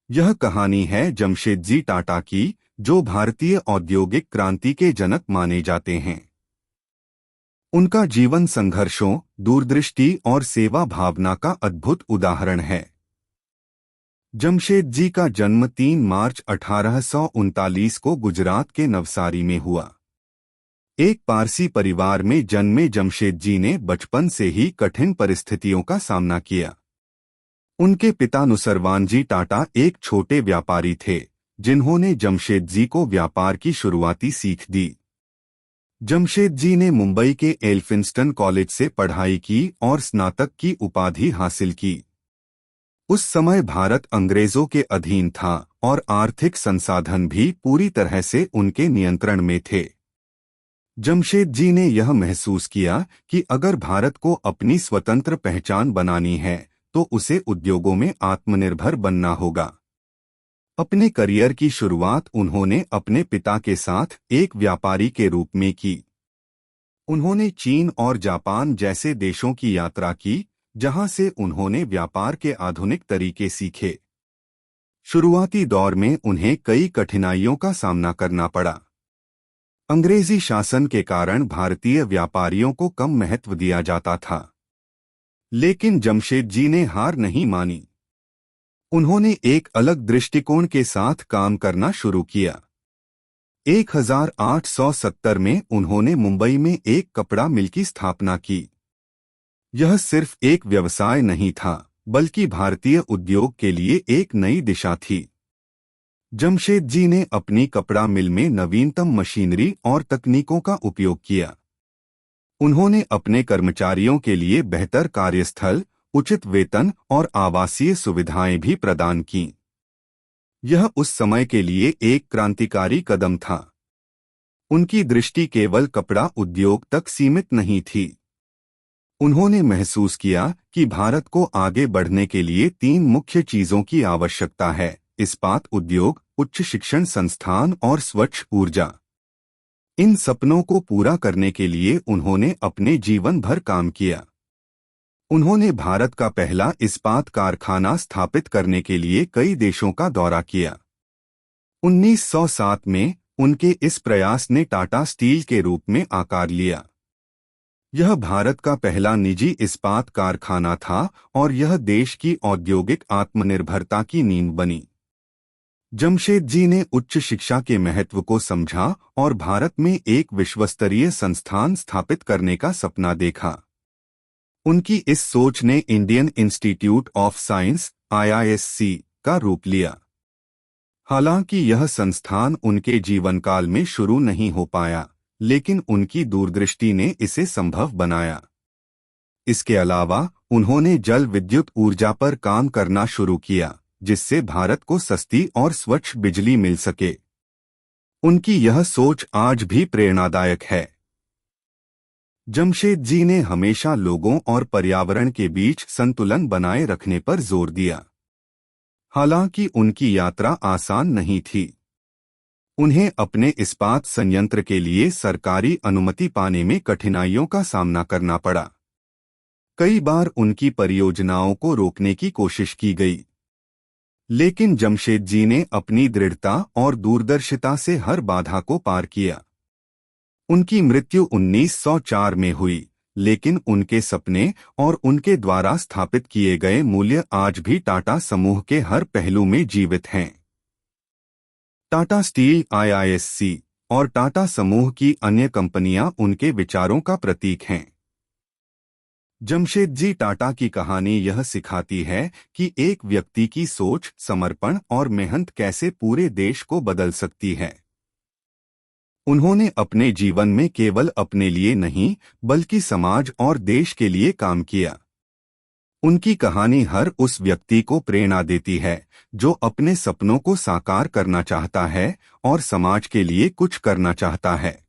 यह कहानी है जमशेदजी टाटा की, जो भारतीय औद्योगिक क्रांति के जनक माने जाते हैं। उनका जीवन संघर्षों, दूरदृष्टि और सेवा भावना का अद्भुत उदाहरण है। जमशेदजी का जन्म 3 मार्च 1839 को गुजरात के नवसारी में हुआ। एक पारसी परिवार में जन्मे जमशेदजी ने बचपन से ही कठिन परिस्थितियों का सामना किया। उनके पिता नुसरवानजी टाटा एक छोटे व्यापारी थे, जिन्होंने जमशेदजी को व्यापार की शुरुआती सीख दी। जमशेदजी ने मुंबई के एल्फिंस्टन कॉलेज से पढ़ाई की और स्नातक की उपाधि हासिल की। उस समय भारत अंग्रेजों के अधीन था और आर्थिक संसाधन भी पूरी तरह से उनके नियंत्रण में थे। जमशेदजी ने यह महसूस किया कि अगर भारत को अपनी स्वतंत्र पहचान बनानी है तो उसे उद्योगों में आत्मनिर्भर बनना होगा। अपने करियर की शुरुआत उन्होंने अपने पिता के साथ एक व्यापारी के रूप में की। उन्होंने चीन और जापान जैसे देशों की यात्रा की, जहां से उन्होंने व्यापार के आधुनिक तरीके सीखे। शुरुआती दौर में उन्हें कई कठिनाइयों का सामना करना पड़ा। अंग्रेजी शासन के कारण भारतीय व्यापारियों को कम महत्व दिया जाता था, लेकिन जमशेदजी ने हार नहीं मानी। उन्होंने एक अलग दृष्टिकोण के साथ काम करना शुरू किया। 1870 में उन्होंने मुंबई में एक कपड़ा मिल की स्थापना की। यह सिर्फ एक व्यवसाय नहीं था, बल्कि भारतीय उद्योग के लिए एक नई दिशा थी। जमशेदजी ने अपनी कपड़ा मिल में नवीनतम मशीनरी और तकनीकों का उपयोग किया। उन्होंने अपने कर्मचारियों के लिए बेहतर कार्यस्थल, उचित वेतन और आवासीय सुविधाएं भी प्रदान कीं। यह उस समय के लिए एक क्रांतिकारी कदम था। उनकी दृष्टि केवल कपड़ा उद्योग तक सीमित नहीं थी। उन्होंने महसूस किया कि भारत को आगे बढ़ने के लिए 3 मुख्य चीजों की आवश्यकता है: इस्पात उद्योग, उच्च शिक्षण संस्थान और स्वच्छ ऊर्जा। इन सपनों को पूरा करने के लिए उन्होंने अपने जीवन भर काम किया। उन्होंने भारत का पहला इस्पात कारखाना स्थापित करने के लिए कई देशों का दौरा किया। 1907 में उनके इस प्रयास ने टाटा स्टील के रूप में आकार लिया। यह भारत का पहला निजी इस्पात कारखाना था और यह देश की औद्योगिक आत्मनिर्भरता की नींव बनी। जमशेदजी ने उच्च शिक्षा के महत्व को समझा और भारत में एक विश्वस्तरीय संस्थान स्थापित करने का सपना देखा। उनकी इस सोच ने Indian institute of science (IISc) का रूप लिया। हालांकि यह संस्थान उनके जीवनकाल में शुरू नहीं हो पाया, लेकिन उनकी दूरदृष्टि ने इसे संभव बनाया। इसके अलावा उन्होंने जल विद्युत ऊर्जा पर काम करना शुरू किया, जिससे भारत को सस्ती और स्वच्छ बिजली मिल सके। उनकी यह सोच आज भी प्रेरणादायक है। जमशेदजी ने हमेशा लोगों और पर्यावरण के बीच संतुलन बनाए रखने पर जोर दिया। हालांकि उनकी यात्रा आसान नहीं थी। उन्हें अपने इस्पात संयंत्र के लिए सरकारी अनुमति पाने में कठिनाइयों का सामना करना पड़ा। कई बार उनकी परियोजनाओं को रोकने की कोशिश की गई, लेकिन जमशेदजी ने अपनी दृढ़ता और दूरदर्शिता से हर बाधा को पार किया। उनकी मृत्यु 1904 में हुई, लेकिन उनके सपने और उनके द्वारा स्थापित किए गए मूल्य आज भी टाटा समूह के हर पहलू में जीवित हैं। टाटा स्टील, IISc और टाटा समूह की अन्य कंपनियां उनके विचारों का प्रतीक हैं। जमशेदजी टाटा की कहानी यह सिखाती है कि एक व्यक्ति की सोच, समर्पण और मेहनत कैसे पूरे देश को बदल सकती है। उन्होंने अपने जीवन में केवल अपने लिए नहीं, बल्कि समाज और देश के लिए काम किया। उनकी कहानी हर उस व्यक्ति को प्रेरणा देती है जो अपने सपनों को साकार करना चाहता है और समाज के लिए कुछ करना चाहता है।